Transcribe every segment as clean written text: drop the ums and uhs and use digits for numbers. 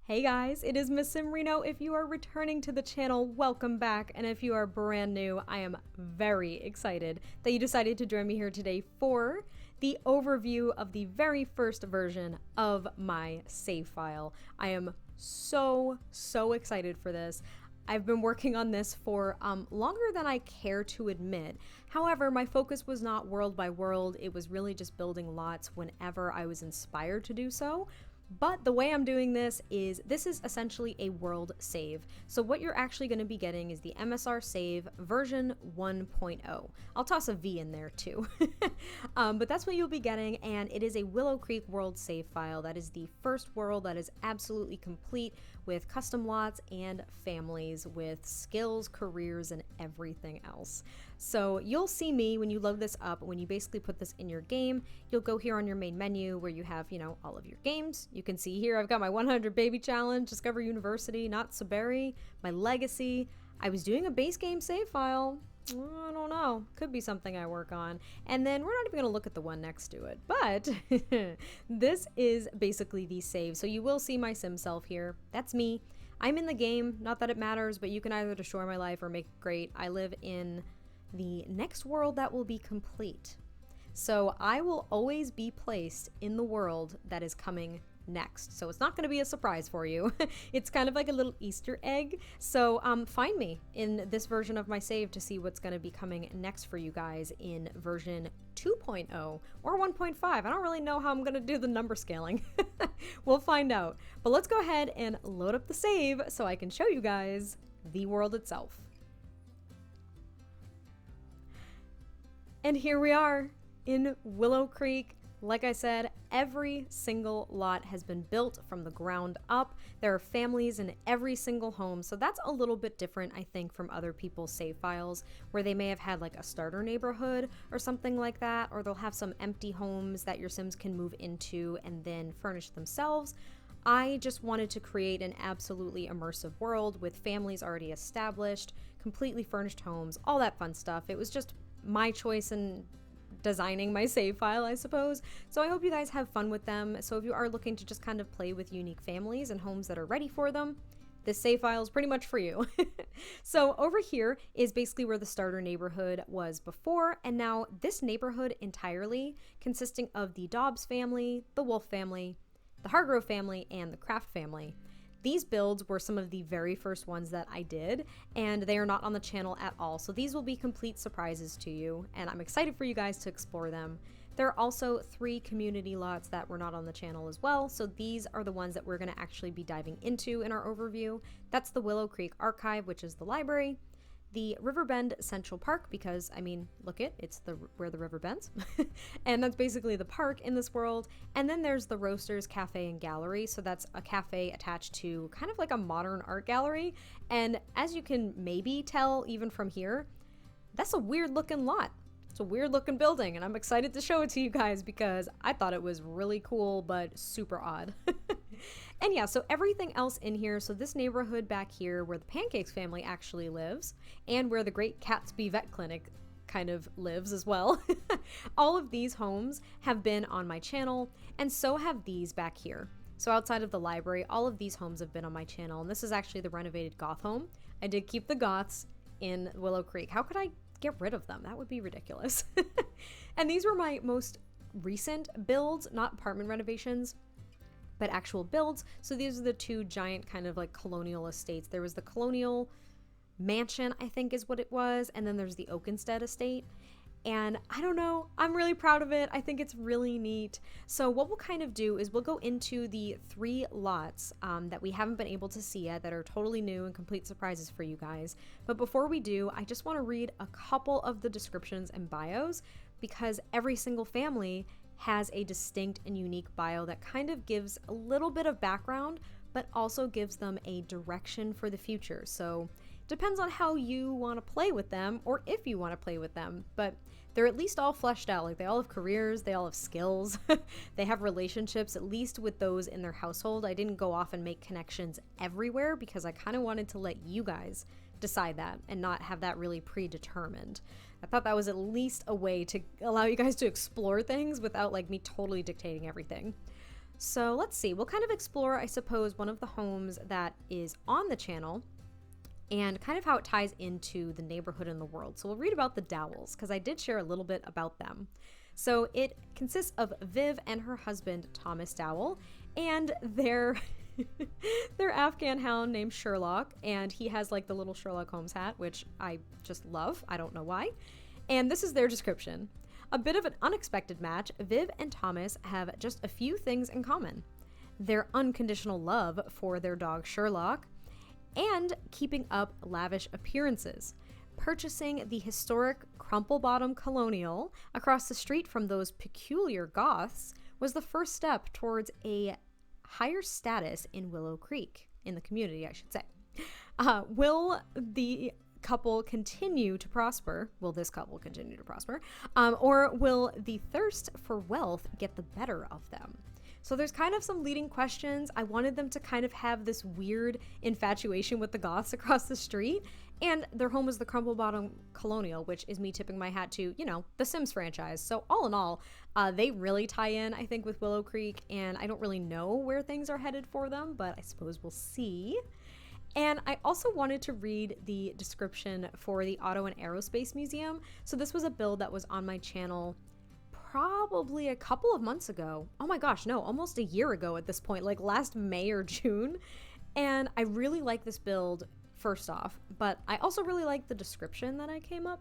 Hey guys, it is MissSimReno. If you are returning to the channel, welcome back. And if you are brand new, I am very excited that you decided to join me here today for the overview of the very first version of my save file. I am so excited for this. I've been working on this for longer than I care to admit. However, my focus was not world by world. It was really just building lots whenever I was inspired to do so. But the way I'm doing this is essentially a world save. So what you're actually going to be getting is the MSRSAVE version 1.0. I'll toss a V in there too. But that's what you'll be getting, and it is a Willow Creek World Save file. That is the first world that is absolutely complete with custom lots and families with skills, careers, and everything else. So you'll see me when you load this up. When you basically put this in your game, you'll go here on your main menu where you have, all of your games. You can see here I've got my 100 baby challenge, Discover University, Not Saberi, my legacy. I was doing a base game save file. I don't know, could be something I work on. And then we're not even gonna look at the one next to it, but this is basically the save. So you will see my sim self here. That's me. I'm in the game, not that it matters, but you can either destroy my life or make it great. I live in the next world that will be complete. So I will always be placed in the world that is coming next. So it's not going to be a surprise for you. It's kind of like a little Easter egg. So find me in this version of my save to see what's going to be coming next for you guys in version 2.0 or 1.5. I don't really know how I'm going to do the number scaling. We'll find out. But let's go ahead and load up the save so I can show you guys the world itself. And here we are in Willow Creek. Like I said, every single lot has been built from the ground up. There are families in every single home, so that's a little bit different, I think, from other people's save files, where they may have had like a starter neighborhood or something like that, or they'll have some empty homes that your Sims can move into and then furnish themselves. I just wanted to create an absolutely immersive world with families already established, completely furnished homes, all that fun stuff. It was just my choice in designing my save file, I suppose. So I hope you guys have fun with them. So if you are looking to just kind of play with unique families and homes that are ready for them, this save file is pretty much for you. So over here is basically where the starter neighborhood was before, and now this neighborhood entirely consisting of the Dobbs family, the Wolf family, the Hargrove family, and the Kraft family. These builds were some of the very first ones that I did, and they are not on the channel at all. So these will be complete surprises to you, and I'm excited for you guys to explore them. There are also 3 community lots that were not on the channel as well. So these are the ones that we're going to actually be diving into in our overview. That's the Willow Creek Archive, which is the library. The Riverbend Central Park, because I mean, look it's where the river bends. And that's basically the park in this world. And then there's the Roasters Cafe and Gallery. So that's a cafe attached to kind of like a modern art gallery. And as you can maybe tell even from here, that's a weird looking lot. It's a weird looking building, and I'm excited to show it to you guys because I thought it was really cool but super odd. And yeah, so everything else in here, so this neighborhood back here where the Pancakes family actually lives, and where the Great Catsby Vet Clinic kind of lives as well. All of these homes have been on my channel, and so have these back here. So outside of the library, all of these homes have been on my channel, and this is actually the renovated goth home. I did keep the goths in Willow Creek. How could I get rid of them? That would be ridiculous. And these were my most recent builds, not apartment renovations, but actual builds. So these are the 2 giant kind of like colonial estates. There was the colonial mansion, I think is what it was, and then there's the Oakenstead estate. And I don't know, I'm really proud of it. I think it's really neat. So what we'll kind of do is we'll go into the 3 lots that we haven't been able to see yet, that are totally new and complete surprises for you guys. But before we do, I just want to read a couple of the descriptions and bios, because every single family has a distinct and unique bio that kind of gives a little bit of background, but also gives them a direction for the future. So depends on how you want to play with them, or if you want to play with them, but they're at least all fleshed out. Like, they all have careers, they all have skills, they have relationships, at least with those in their household. I didn't go off and make connections everywhere because I kind of wanted to let you guys decide that and not have that really predetermined. I thought that was at least a way to allow you guys to explore things without like me totally dictating everything. So let's see, we'll kind of explore, I suppose, one of the homes that is on the channel and kind of how it ties into the neighborhood and the world. So we'll read about the Dowells because I did share a little bit about them. So it consists of Viv and her husband, Thomas Dowell, and their Afghan hound named Sherlock, and he has like the little Sherlock Holmes hat, which I just love. I don't know why. And this is their description. A bit of an unexpected match, Viv and Thomas have just a few things in common. Their unconditional love for their dog Sherlock, and keeping up lavish appearances. Purchasing the historic Crumple Bottom Colonial across the street from those peculiar Goths was the first step towards a higher status in Willow Creek, in the community, I should say. Will the couple continue to prosper? Will this couple continue to prosper? Or will the thirst for wealth get the better of them? So there's kind of some leading questions. I wanted them to kind of have this weird infatuation with the Goths across the street. And their home is the Crumple Bottom Colonial, which is me tipping my hat to, you know, the Sims franchise. So all in all, they really tie in, I think, with Willow Creek. And I don't really know where things are headed for them, but I suppose we'll see. And I also wanted to read the description for the Auto and Aerospace Museum. So this was a build that was on my channel probably a couple of months ago. Oh my gosh, no, almost a year ago at this point, like last May or June. And I really like this build, first off, but I also really like the description that I came up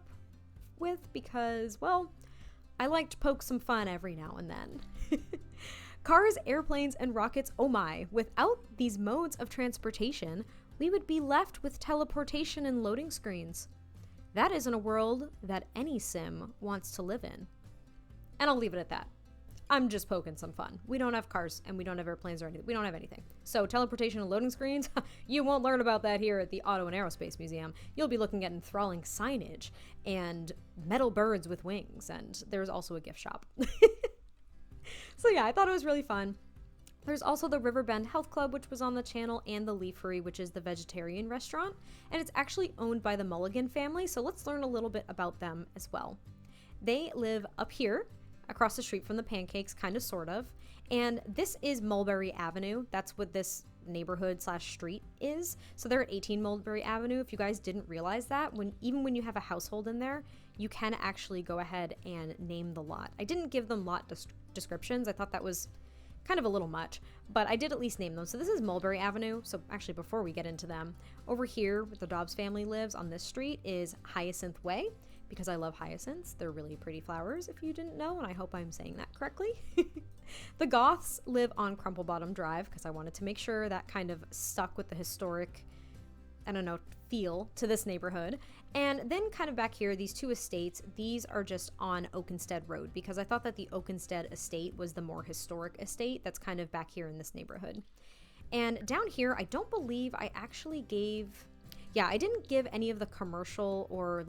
with because, well, I like to poke some fun every now and then. Cars, airplanes, and rockets, oh my. Without these modes of transportation, we would be left with teleportation and loading screens. That isn't a world that any sim wants to live in. And I'll leave it at that. I'm just poking some fun. We don't have cars and we don't have airplanes or anything. We don't have anything. So teleportation and loading screens, you won't learn about that here at the Auto and Aerospace Museum. You'll be looking at enthralling signage and metal birds with wings. And there's also a gift shop. So yeah, I thought it was really fun. There's also the Riverbend Health Club, which was on the channel, and the Leafery, which is the vegetarian restaurant. And it's actually owned by the Mulligan family. So let's learn a little bit about them as well. They live up here, across the street from the pancakes, kind of, sort of. And this is Mulberry Avenue. That's what this neighborhood / street is. So they're at 18 Mulberry Avenue. If you guys didn't realize that, even when you have a household in there, you can actually go ahead and name the lot. I didn't give them lot descriptions. I thought that was kind of a little much, but I did at least name them. So this is Mulberry Avenue. So actually, before we get into them, over here where the Dobbs family lives on this street is Hyacinth Way, because I love hyacinths. They're really pretty flowers, if you didn't know, and I hope I'm saying that correctly. The Goths live on Crumple Bottom Drive, because I wanted to make sure that kind of stuck with the historic, I don't know, feel to this neighborhood. And then kind of back here, these two estates, these are just on Oakenstead Road, because I thought that the Oakenstead estate was the more historic estate that's kind of back here in this neighborhood. And down here, I don't believe I actually gave, I didn't give any of the commercial or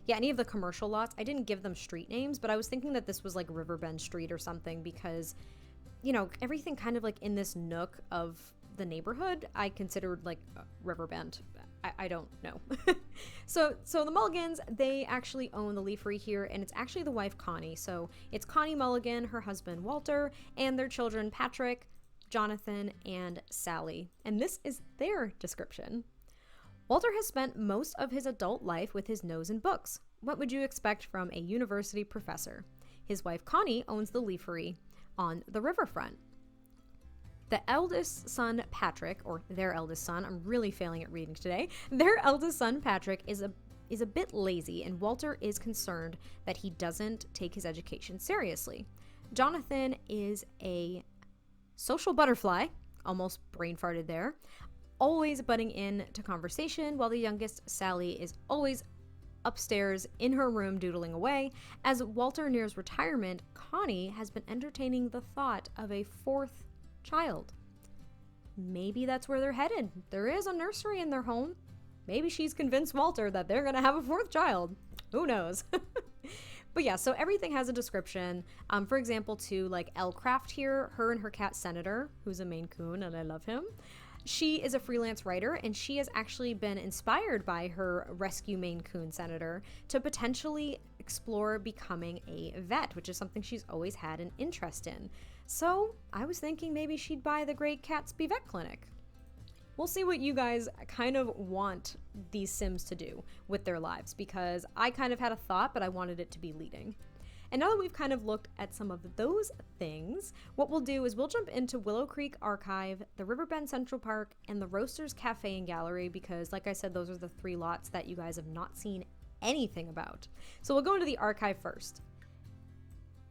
any of the commercial lots. I didn't give them street names, but I was thinking that this was like Riverbend Street or something because, you know, everything kind of like in this nook of the neighborhood, I considered like Riverbend. I don't know. So the Mulligans, they actually own the Leafery here, and it's actually the wife Connie. So it's Connie Mulligan, her husband Walter, and their children Patrick, Jonathan, and Sally. And this is their description. Walter has spent most of his adult life with his nose in books. What would you expect from a university professor? His wife Connie owns the Leafery on the riverfront. The eldest son, Patrick, or their eldest son, I'm really failing at reading today. Their eldest son, Patrick, is a bit lazy, and Walter is concerned that he doesn't take his education seriously. Jonathan is a social butterfly, almost brain farted there, always butting in to conversation, while the youngest, Sally, is always upstairs in her room doodling away. As Walter nears retirement, Connie has been entertaining the thought of a fourth child. Maybe that's where they're headed. There is a nursery in their home. Maybe she's convinced Walter that they're gonna have a fourth child. Who knows? But yeah, so everything has a description. For example, too, like Elle Craft here, her and her cat Senator, who's a Maine Coon, and I love him. She is a freelance writer, and she has actually been inspired by her rescue Maine Coon Senator to potentially explore becoming a vet, which is something she's always had an interest in. So I was thinking maybe she'd buy the Great Gatsby Vet Clinic. We'll see what you guys kind of want these Sims to do with their lives, because I kind of had a thought, but I wanted it to be leading. And now that we've kind of looked at some of those things, what we'll do is we'll jump into Willow Creek Archive, the Riverbend Central Park, and the Roasters Cafe and Gallery, because like I said, those are the 3 lots that you guys have not seen anything about. So we'll go into the archive first.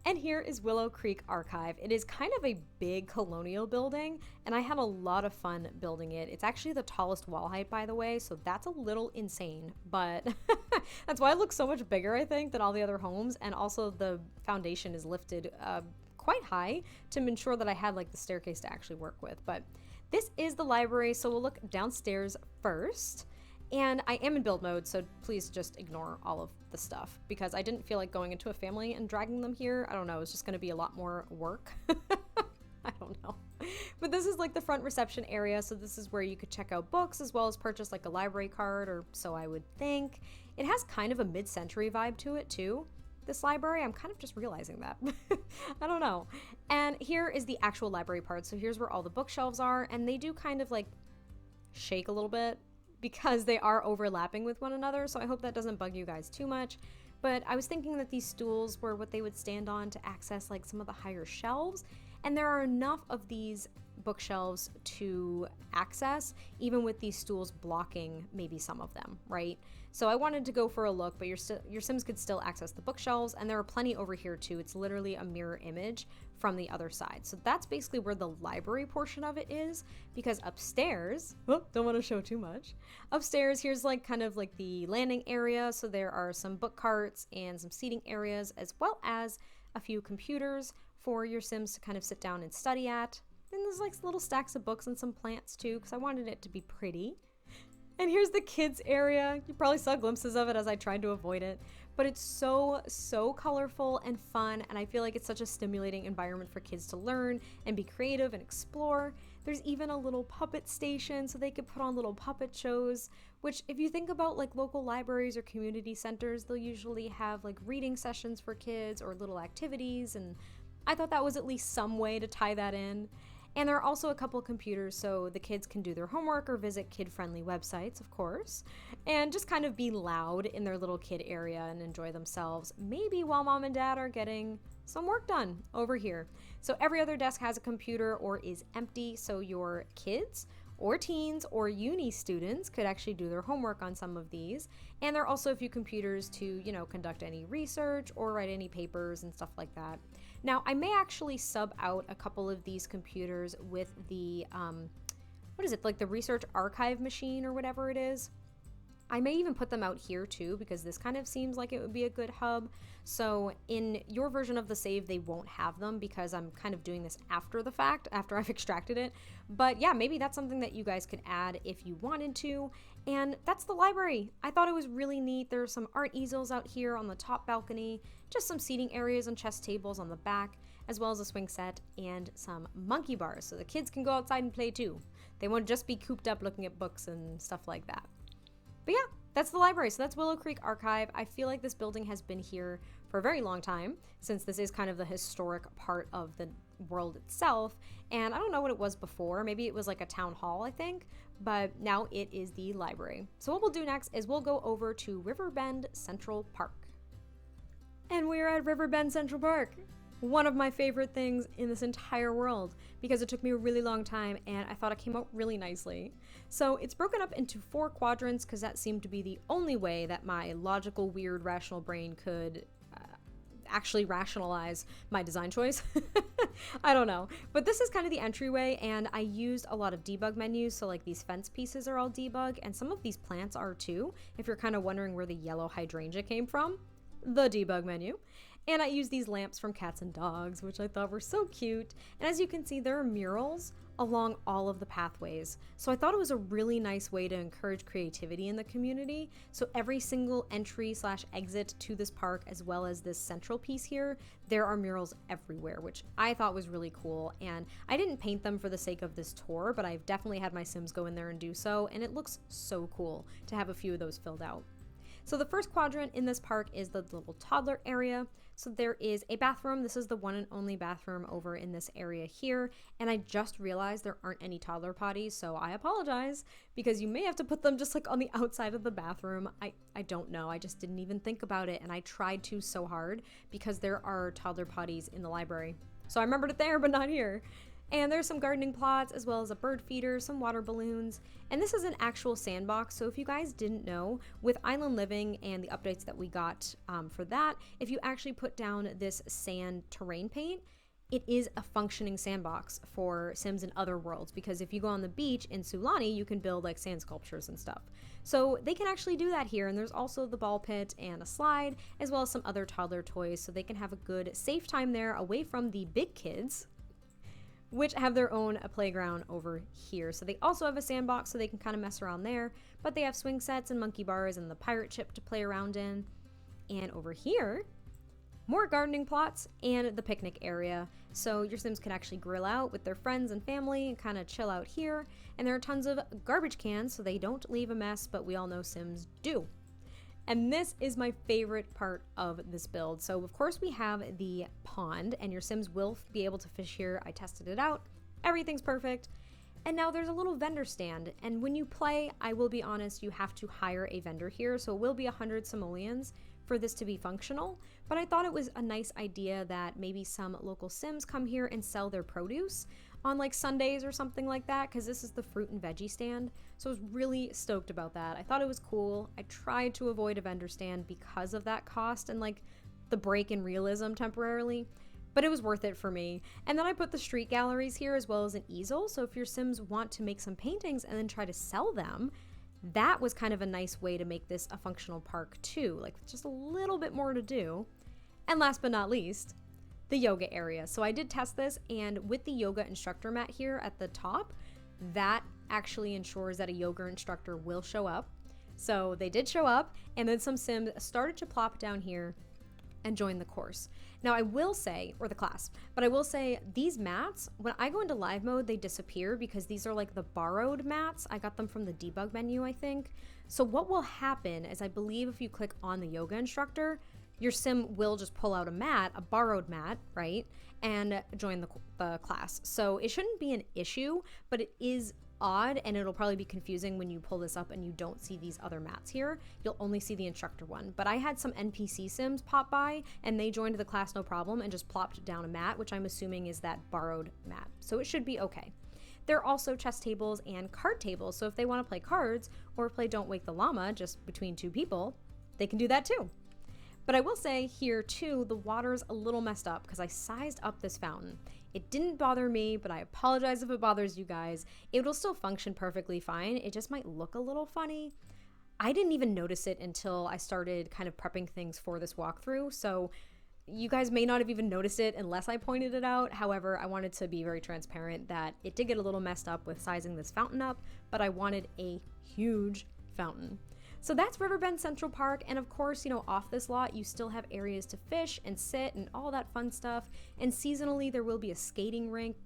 And here is Willow Creek Archive. It is kind of a big colonial building, and I had a lot of fun building it. It's actually the tallest wall height, by the way, so that's a little insane, but that's why it looks so much bigger, I think, than all the other homes. And also the foundation is lifted quite high to ensure that I had like the staircase to actually work with. But this is the library, so we'll look downstairs first. And I am in build mode, so please just ignore all of the stuff, because I didn't feel like going into a family and dragging them here. I don't know, it's just gonna be a lot more work. I don't know. But this is like the front reception area, so this is where you could check out books as well as purchase like a library card, or so I would think. It has kind of a mid-century vibe to it too, this library. I'm kind of just realizing that. I don't know. And here is the actual library part. So here's where all the bookshelves are, and they do kind of like shake a little bit, because they are overlapping with one another, so I hope that doesn't bug you guys too much. But I was thinking that these stools were what they would stand on to access like some of the higher shelves, and there are enough of these bookshelves to access, even with these stools blocking maybe some of them, right? So I wanted to go for a look, but your Sims could still access the bookshelves, and there are plenty over here too. It's literally a mirror image from the other side. So that's basically where the library portion of it is, because upstairs, oh, don't want to show too much. Upstairs, here's like kind of like the landing area. So there are some book carts and some seating areas, as well as a few computers for your Sims to kind of sit down and study at. And there's like little stacks of books and some plants too, because I wanted it to be pretty. And here's the kids area. You probably saw glimpses of it as I tried to avoid it, but it's so colorful and fun, and I feel like it's such a stimulating environment for kids to learn and be creative and explore. There's even a little puppet station, so they could put on little puppet shows, which if you think about like local libraries or community centers, they'll usually have like reading sessions for kids or little activities, and I thought that was at least some way to tie that in. And there are also a couple computers so the kids can do their homework or visit kid-friendly websites, of course, and just kind of be loud in their little kid area and enjoy themselves, maybe while mom and dad are getting some work done over here. So every other desk has a computer or is empty, so your kids or teens or uni students could actually do their homework on some of these. And there are also a few computers to, you know, conduct any research or write any papers and stuff like that. Now, I may actually sub out a couple of these computers with the, what is it, like the research archive machine or whatever it is. I may even put them out here too, because this kind of seems like it would be a good hub. So in your version of the save, they won't have them because I'm kind of doing this after the fact, after I've extracted it. But yeah, maybe that's something that you guys could add if you wanted to. And that's the library. I thought it was really neat. There's some art easels out here on the top balcony, just some seating areas and chess tables on the back, as well as a swing set and some monkey bars so the kids can go outside and play too. They won't just be cooped up looking at books and stuff like that. But yeah, that's the library. So that's Willow Creek Archive. I feel like this building has been here for a very long time, since this is kind of the historic part of the world itself. And I don't know what it was before. Maybe it was like a town hall, I think. But now it is the library. So what we'll do next is we'll go over to Riverbend Central Park. And we're at Riverbend Central Park. One of my favorite things in this entire world, because it took me a really long time and I thought it came out really nicely. So it's broken up into 4 quadrants because that seemed to be the only way that my logical, weird, rational brain could actually rationalize my design choice. I don't know. But this is kind of the entryway, and I used a lot of debug menus. So like these fence pieces are all debug, and some of these plants are too, if you're kind of wondering where the yellow hydrangea came from. The debug menu. And I used these lamps from Cats and Dogs, which I thought were so cute. And as you can see, there are murals along all of the pathways. So I thought it was a really nice way to encourage creativity in the community. So every single entry/exit to this park, as well as this central piece here, there are murals everywhere, which I thought was really cool. And I didn't paint them for the sake of this tour, but I've definitely had my Sims go in there and do so. And it looks so cool to have a few of those filled out. So the first quadrant in this park is the little toddler area. So there is a bathroom. This is the one and only bathroom over in this area here. And I just realized there aren't any toddler potties, so I apologize because you may have to put them just like on the outside of the bathroom. I don't know. I just didn't even think about it, and I tried to so hard because there are toddler potties in the library. So I remembered it there, but not here. And there's some gardening plots as well as a bird feeder, some water balloons, and this is an actual sandbox. So if you guys didn't know, with Island Living and the updates that we got for that, if you actually put down this sand terrain paint, it is a functioning sandbox for Sims in other worlds, because if you go on the beach in Sulani, you can build like sand sculptures and stuff. So they can actually do that here, and there's also the ball pit and a slide, as well as some other toddler toys, so they can have a good safe time there away from the big kids, which have their own playground over here. So they also have a sandbox so they can kind of mess around there, but they have swing sets and monkey bars and the pirate ship to play around in. And over here, more gardening plots and the picnic area. So your Sims can actually grill out with their friends and family and kind of chill out here. And there are tons of garbage cans so they don't leave a mess, but we all know Sims do. And this is my favorite part of this build. So of course we have the pond, and your Sims will be able to fish here. I tested it out. Everything's perfect. And now there's a little vendor stand. And when you play, I will be honest, you have to hire a vendor here. So it will be 100 simoleons for this to be functional. But I thought it was a nice idea that maybe some local Sims come here and sell their produce on like Sundays or something like that, because this is the fruit and veggie stand. So I was really stoked about that. I thought it was cool. I tried to avoid a vendor stand because of that cost and like the break in realism temporarily, but it was worth it for me. And then I put the street galleries here as well as an easel. So if your Sims want to make some paintings and then try to sell them, that was kind of a nice way to make this a functional park too, like just a little bit more to do. And last but not least, the yoga area. So I did test this, and with the yoga instructor mat here at the top, that actually ensures that a yoga instructor will show up. So they did show up, and then some Sims started to plop down here and join the course. Now I will say, or the class, but I will say these mats, when I go into live mode, they disappear because these are like the borrowed mats. I got them from the debug menu, I think. So what will happen is, I believe if you click on the yoga instructor, your Sim will just pull out a mat, a borrowed mat, right, and join the class. So it shouldn't be an issue, but it is odd, and it'll probably be confusing when you pull this up and you don't see these other mats here. You'll only see the instructor one. But I had some NPC Sims pop by, and they joined the class no problem and just plopped down a mat, which I'm assuming is that borrowed mat. So it should be okay. There are also chess tables and card tables, so if they want to play cards or play Don't Wake the Llama just between two people, they can do that too. But I will say here too, the water's a little messed up because I sized up this fountain. It didn't bother me, but I apologize if it bothers you guys. It will still function perfectly fine. It just might look a little funny. I didn't even notice it until I started kind of prepping things for this walkthrough. So you guys may not have even noticed it unless I pointed it out. However, I wanted to be very transparent that it did get a little messed up with sizing this fountain up, but I wanted a huge fountain. So that's Riverbend Central Park, and of course, you know, off this lot, you still have areas to fish and sit and all that fun stuff, and seasonally, there will be a skating rink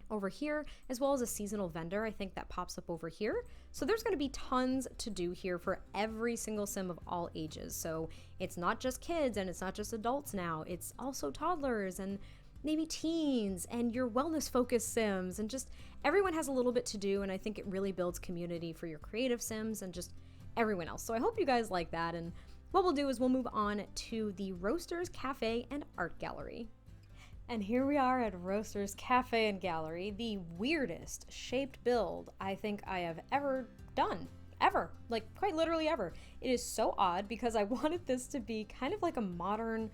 over here, as well as a seasonal vendor, I think that pops up over here. So there's going to be tons to do here for every single Sim of all ages. So it's not just kids, and it's not just adults now, it's also toddlers, and maybe teens, and your wellness-focused Sims, and just everyone has a little bit to do, and I think it really builds community for your creative Sims and just everyone else. So I hope you guys like that, and what we'll do is we'll move on to the Roasters Cafe and Art Gallery. And here we are at Roasters Cafe and Gallery, the weirdest shaped build I think I have ever done. Ever. Like, quite literally ever. It is so odd because I wanted this to be kind of like a modern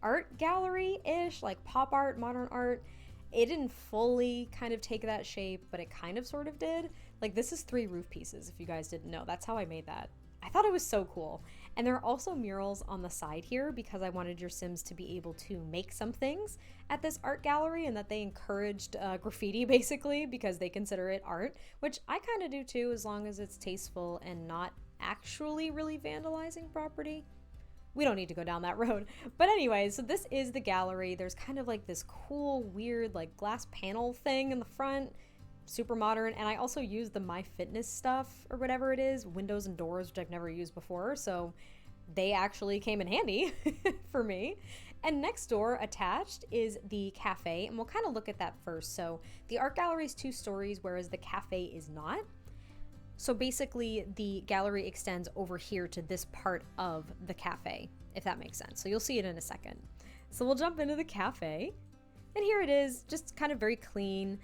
art gallery-ish, like pop art, modern art. It didn't fully kind of take that shape, but it kind of sort of did. Like, this is 3 roof pieces, if you guys didn't know. That's how I made that. I thought it was so cool. And there are also murals on the side here because I wanted your Sims to be able to make some things at this art gallery, and that they encouraged graffiti basically because they consider it art, which I kind of do too, as long as it's tasteful and not actually really vandalizing property. We don't need to go down that road. But anyway, so this is the gallery. There's kind of like this cool, weird, like glass panel thing in the front. Super modern. And I also used the My Fitness stuff or whatever it is, windows and doors, which I've never used before. So they actually came in handy for me. And next door attached is the cafe, and we'll kind of look at that first. So the art gallery is 2 stories, whereas the cafe is not. So basically the gallery extends over here to this part of the cafe, if that makes sense. So you'll see it in a second. So we'll jump into the cafe, and here it is, just kind of very clean,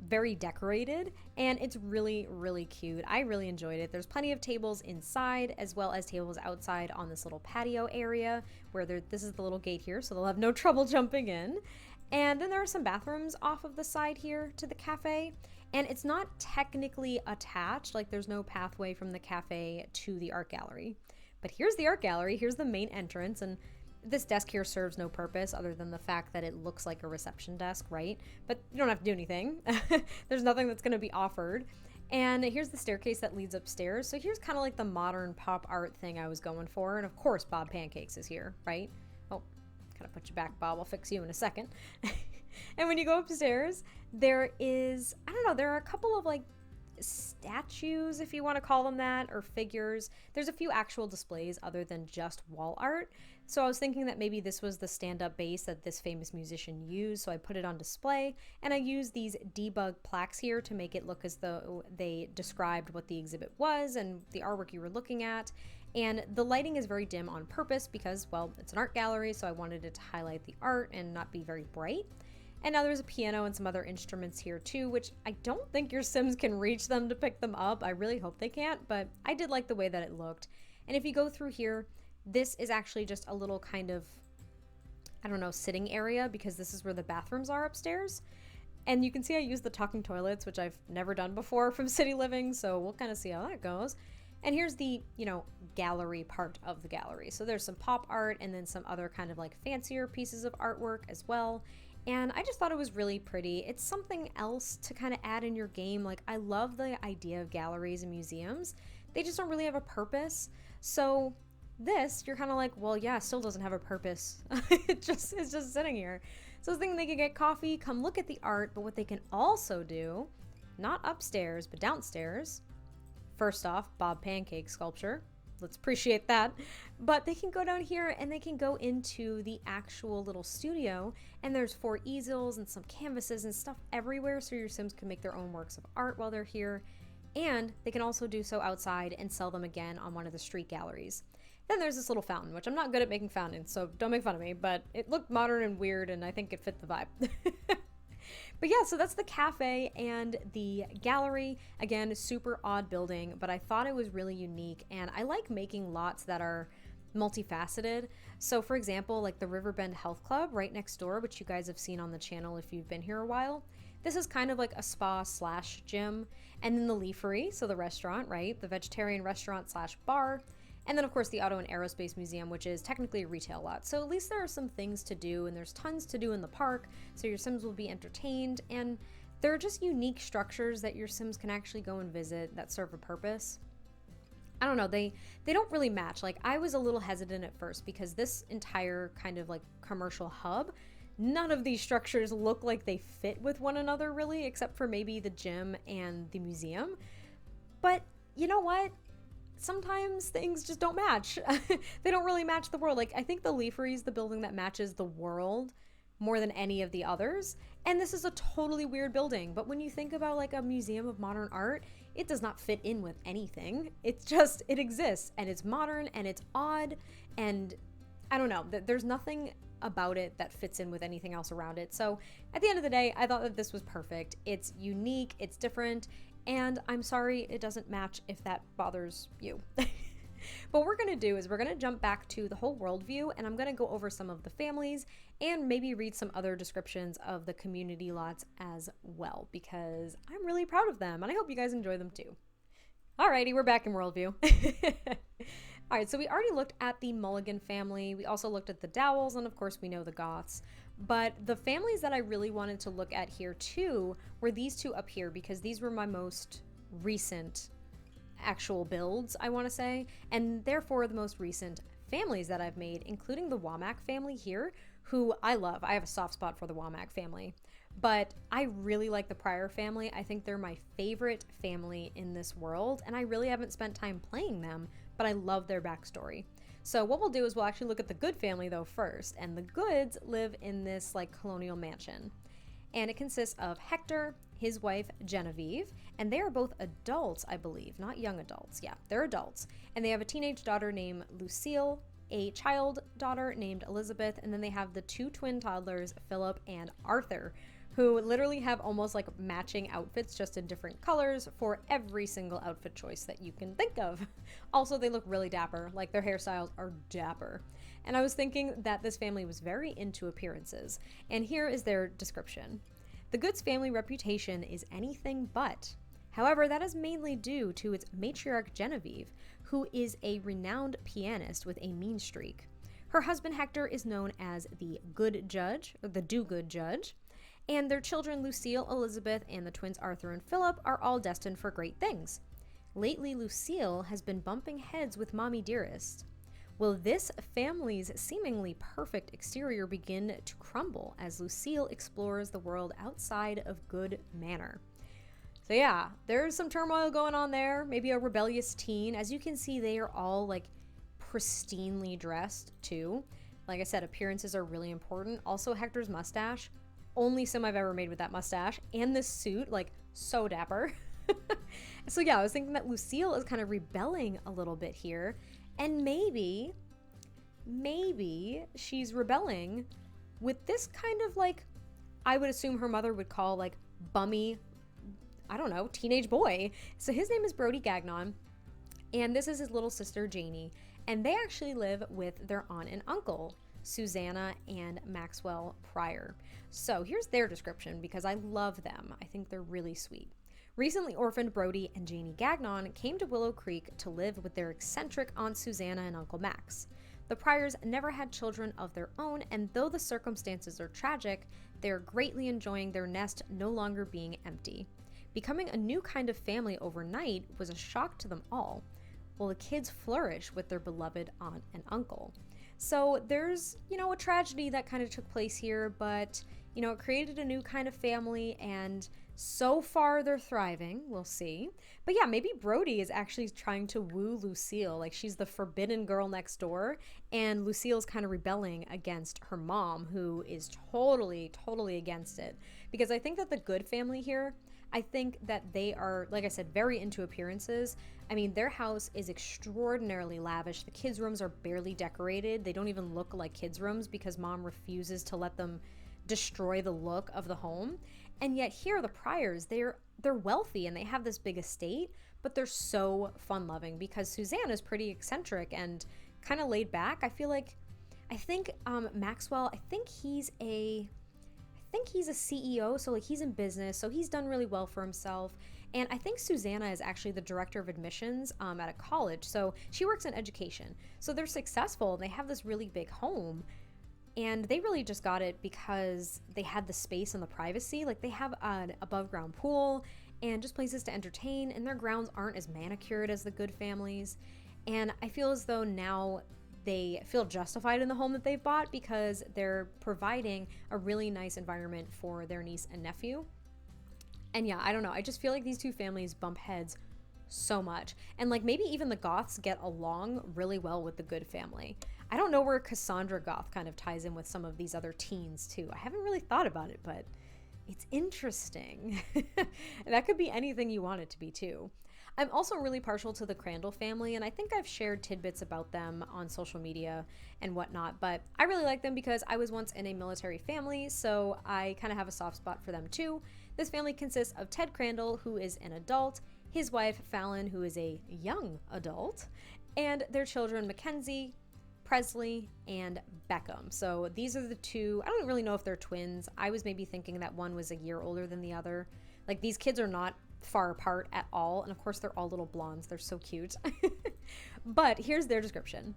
very decorated, and it's really, really cute. I really enjoyed it. There's plenty of tables inside as well as tables outside on this little patio area where this is the little gate here, so they'll have no trouble jumping in. And then there are some bathrooms off of the side here to the cafe, and it's not technically attached, like there's no pathway from the cafe to the art gallery. But here's the art gallery, here's the main entrance, and this desk here serves no purpose other than the fact that it looks like a reception desk, right? But you don't have to do anything. There's nothing that's going to be offered. And here's the staircase that leads upstairs. So here's kind of like the modern pop art thing I was going for. And of course, Bob Pancakes is here, right? Oh, kind of put you back, Bob. I'll fix you in a second. And when you go upstairs, there is, I don't know, there are a couple of like statues, if you want to call them that, or figures. There's a few actual displays other than just wall art. So I was thinking that maybe this was the stand-up bass that this famous musician used, so I put it on display, and I used these debug plaques here to make it look as though they described what the exhibit was and the artwork you were looking at. And the lighting is very dim on purpose because, well, it's an art gallery, so I wanted it to highlight the art and not be very bright. And now there's a piano and some other instruments here too, which I don't think your Sims can reach them to pick them up. I really hope they can't, but I did like the way that it looked. And if you go through here, this is actually just a little kind of, I don't know, sitting area, because this is where the bathrooms are upstairs. And you can see I use the talking toilets, which I've never done before from City Living, so we'll kind of see how that goes. And here's the, you know, gallery part of the gallery. So there's some pop art and then some other kind of like fancier pieces of artwork as well. And I just thought it was really pretty. It's something else to kind of add in your game. Like, I love the idea of galleries and museums. They just don't really have a purpose. So this, you're kind of like, well, yeah, it still doesn't have a purpose. It's just sitting here. So I was thinking they could get coffee, come look at the art, but what they can also do, not upstairs, but downstairs. First off, Bob Pancake sculpture. Let's appreciate that. But they can go down here and they can go into the actual little studio, and there's 4 easels and some canvases and stuff everywhere, so your Sims can make their own works of art while they're here. And they can also do so outside and sell them again on one of the street galleries. Then there's this little fountain, which I'm not good at making fountains, so don't make fun of me, but it looked modern and weird and I think it fit the vibe. But yeah, so that's the cafe and the gallery. Again, super odd building, but I thought it was really unique, and I like making lots that are multifaceted. So for example, like the Riverbend Health Club right next door, which you guys have seen on the channel if you've been here a while. This is kind of like a spa slash gym. And then the Leafery, so the restaurant, right? The vegetarian restaurant slash bar. And then of course the Auto and Aerospace Museum, which is technically a retail lot. So at least there are some things to do, and there's tons to do in the park, so your Sims will be entertained. And they're just unique structures that your Sims can actually go and visit that serve a purpose. I don't know, they don't really match. Like, I was a little hesitant at first because this entire kind of like commercial hub, none of these structures look like they fit with one another really, except for maybe the gym and the museum. But you know what? Sometimes things just don't match. They don't really match the world. Like, I think the Leafery is the building that matches the world more than any of the others. And this is a totally weird building. But when you think about like a museum of modern art, it does not fit in with anything. It's just, it exists, and it's modern and it's odd. And I don't know, there's nothing about it that fits in with anything else around it. So at the end of the day, I thought that this was perfect. It's unique, it's different. And I'm sorry it doesn't match if that bothers you. What we're going to do is we're going to jump back to the whole world view, and I'm going to go over some of the families and maybe read some other descriptions of the community lots as well, because I'm really proud of them and I hope you guys enjoy them too. Alrighty, we're back in world view. All right, so we already looked at the Mulligan family. We also looked at the Dowells, and of course we know the Goths. But the families that I really wanted to look at here too were these two up here, because these were my most recent actual builds, I want to say, and therefore the most recent families that I've made, including the Womack family here, who I love. I have a soft spot for the Womack family, but I really like the Pryor family. I think they're my favorite family in this world, and I really haven't spent time playing them, but I love their backstory. So what we'll do is we'll actually look at the Good family though first, and the Goods live in this like colonial mansion. And it consists of Hector, his wife Genevieve, and they are both adults, I believe, not young adults. Yeah, they're adults. And they have a teenage daughter named Lucille, a child daughter named Elizabeth, and then they have the 2 twin toddlers, Philip and Arthur, who literally have almost like matching outfits, just in different colors for every single outfit choice that you can think of. Also, they look really dapper, like their hairstyles are dapper. And I was thinking that this family was very into appearances, and here is their description. The Goods family reputation is anything but. However, that is mainly due to its matriarch Genevieve, who is a renowned pianist with a mean streak. Her husband Hector is known as the Good Judge, or the Do-Good Judge, and their children Lucille, Elizabeth, and the twins Arthur and Philip are all destined for great things. Lately, Lucille has been bumping heads with Mommy Dearest. Will this family's seemingly perfect exterior begin to crumble as Lucille explores the world outside of Good Manor? So yeah, there's some turmoil going on there, maybe a rebellious teen. As you can see, they are all like pristinely dressed too. Like I said, appearances are really important. Also, Hector's mustache, only sim I've ever made with that mustache, and this suit, like so dapper. So yeah, I was thinking that Lucille is kind of rebelling a little bit here, and maybe she's rebelling with this kind of like, I would assume her mother would call like bummy, I don't know, teenage boy. So his name is Brody Gagnon, and this is his little sister Janie, and they actually live with their aunt and uncle, Susanna and Maxwell Pryor. So here's their description because I love them. I think they're really sweet. Recently orphaned Brody and Janie Gagnon came to Willow Creek to live with their eccentric Aunt Susanna and Uncle Max. The Pryors never had children of their own, and though the circumstances are tragic, they are greatly enjoying their nest no longer being empty. Becoming a new kind of family overnight was a shock to them all, while the kids flourish with their beloved aunt and uncle. So there's, a tragedy that kind of took place here, but, it created a new kind of family, and so far they're thriving. We'll see. But yeah, maybe Brody is actually trying to woo Lucille, like she's the forbidden girl next door, and Lucille's kind of rebelling against her mom, who is totally against it. Because I think that the Good family here, I think that they are, like I said, very into appearances. I mean, their house is extraordinarily lavish. The kids' rooms are barely decorated. They don't even look like kids' rooms because mom refuses to let them destroy the look of the home. And yet here, the Pryors, they're wealthy and they have this big estate, but they're so fun-loving because Susanna is pretty eccentric and kind of laid back. I think Maxwell, I think he's a CEO, so like he's in business, so he's done really well for himself. And I think Susanna is actually the director of admissions at a college, so she works in education. So they're successful and they have this really big home, and they really just got it because they had the space and the privacy. Like they have an above ground pool and just places to entertain, and their grounds aren't as manicured as the Good families. And I feel as though now they feel justified in the home that they've bought because they're providing a really nice environment for their niece and nephew. And yeah, I don't know. I just feel like these two families bump heads so much. And like maybe even the Goths get along really well with the Good family. I don't know where Cassandra Goth kind of ties in with some of these other teens too. I haven't really thought about it, but it's interesting. That could be anything you want it to be too. I'm also really partial to the Crandall family, and I think I've shared tidbits about them on social media and whatnot, but I really like them because I was once in a military family, so I kind of have a soft spot for them too. This family consists of Ted Crandall, who is an adult, his wife Fallon, who is a young adult, and their children Mackenzie, Presley, and Beckham. So these are the two. I don't really know if they're twins. I was maybe thinking that one was a year older than the other. Like these kids are not far apart at all, and of course they're all little blondes. They're so cute. But here's their description.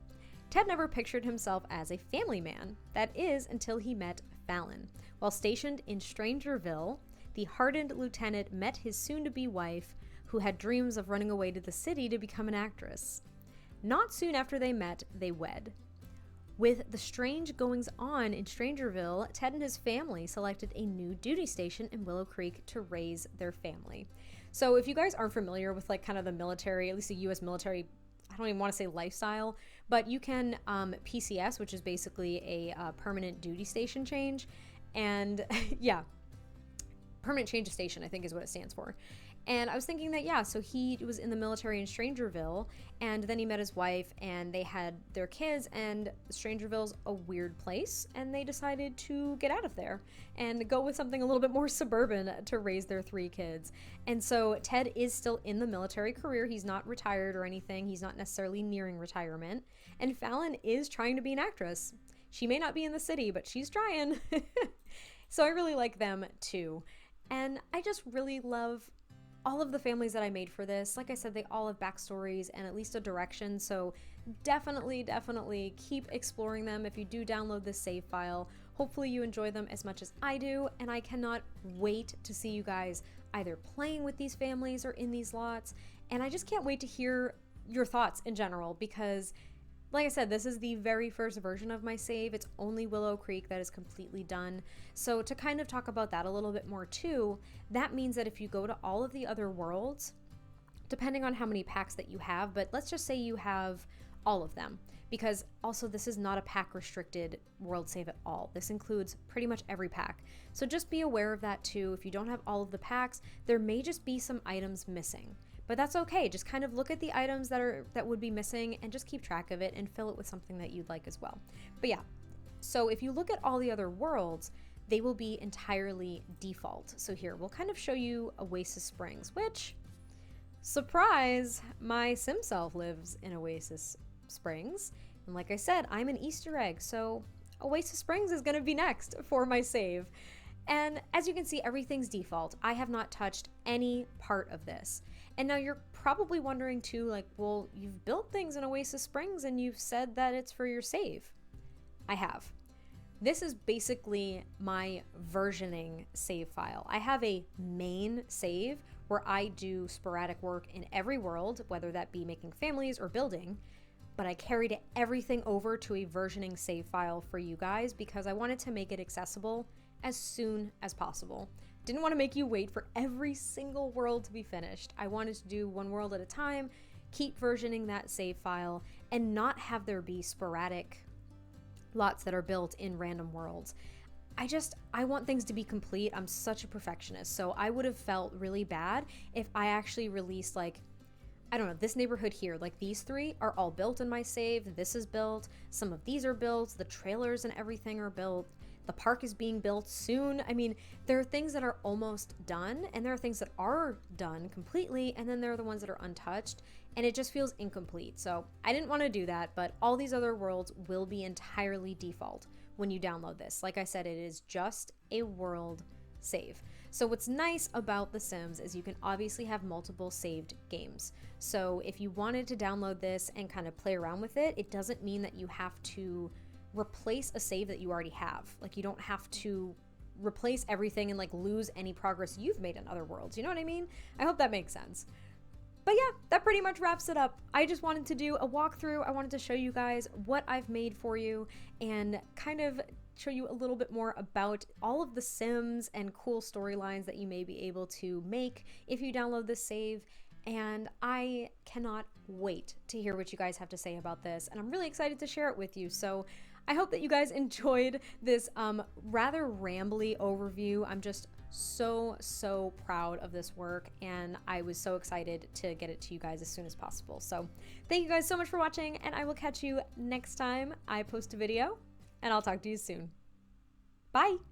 Ted never pictured himself as a family man. That is, until he met Fallon. While stationed in Strangerville, the hardened lieutenant met his soon-to-be wife, who had dreams of running away to the city to become an actress. Not soon after they met, they wed. With the strange goings-on in Strangerville, Ted and his family selected a new duty station in Willow Creek to raise their family. So if you guys aren't familiar with like kind of the military, at least the U.S. military, I don't even want to say lifestyle, but you can PCS, which is basically a permanent duty station change. And yeah, permanent change of station, I think is what it stands for. And I was thinking that, yeah, so he was in the military in Strangerville, and then he met his wife, and they had their kids, and Strangerville's a weird place, and they decided to get out of there and go with something a little bit more suburban to raise their 3 kids. And so Ted is still in the military career. He's not retired or anything. He's not necessarily nearing retirement. And Fallon is trying to be an actress. She may not be in the city, but she's trying. So I really like them too. And I just really love all of the families that I made for this. Like I said, they all have backstories and at least a direction, so definitely keep exploring them if you do download this save file. Hopefully you enjoy them as much as I do, and I cannot wait to see you guys either playing with these families or in these lots, and I just can't wait to hear your thoughts in general, because like I said, this is the very first version of my save. It's only Willow Creek that is completely done. So to kind of talk about that a little bit more too, that means that if you go to all of the other worlds, depending on how many packs that you have, but let's just say you have all of them, because also this is not a pack restricted world save at all. This includes pretty much every pack. So just be aware of that too. If you don't have all of the packs, there may just be some items missing. But that's okay. Just kind of look at the items that would be missing and just keep track of it and fill it with something that you'd like as well. But yeah, so if you look at all the other worlds, they will be entirely default. So here, we'll kind of show you Oasis Springs, which, surprise, my sim self lives in Oasis Springs. And like I said, I'm an Easter egg, so Oasis Springs is gonna be next for my save. And as you can see, everything's default. I have not touched any part of this. And now you're probably wondering too, like, well, you've built things in Oasis Springs and you've said that it's for your save. I have. This is basically my versioning save file. I have a main save where I do sporadic work in every world, whether that be making families or building, but I carried everything over to a versioning save file for you guys because I wanted to make it accessible as soon as possible. Didn't want to make you wait for every single world to be finished. I wanted to do one world at a time, keep versioning that save file, and not have there be sporadic lots that are built in random worlds. I want things to be complete. I'm such a perfectionist, so I would have felt really bad if I actually released, like, I don't know, this neighborhood here, like these 3 are all built in my save. This is built. Some of these are built. The trailers and everything are built. The park is being built soon. I mean, there are things that are almost done, and there are things that are done completely, and then there are the ones that are untouched, and it just feels incomplete. So I didn't want to do that, but all these other worlds will be entirely default when you download this. Like I said, it is just a world save. So what's nice about The Sims is you can obviously have multiple saved games. So if you wanted to download this and kind of play around with it, it doesn't mean that you have to replace a save that you already have. Like, you don't have to replace everything and like lose any progress you've made in other worlds. You know what I mean? I hope that makes sense. But yeah, that pretty much wraps it up. I just wanted to do a walkthrough. I wanted to show you guys what I've made for you and kind of show you a little bit more about all of the Sims and cool storylines that you may be able to make if you download this save. And I cannot wait to hear what you guys have to say about this, and I'm really excited to share it with you. So I hope that you guys enjoyed this rather rambly overview. I'm just so proud of this work, and I was so excited to get it to you guys as soon as possible. So thank you guys so much for watching, and I will catch you next time I post a video, and I'll talk to you soon. Bye!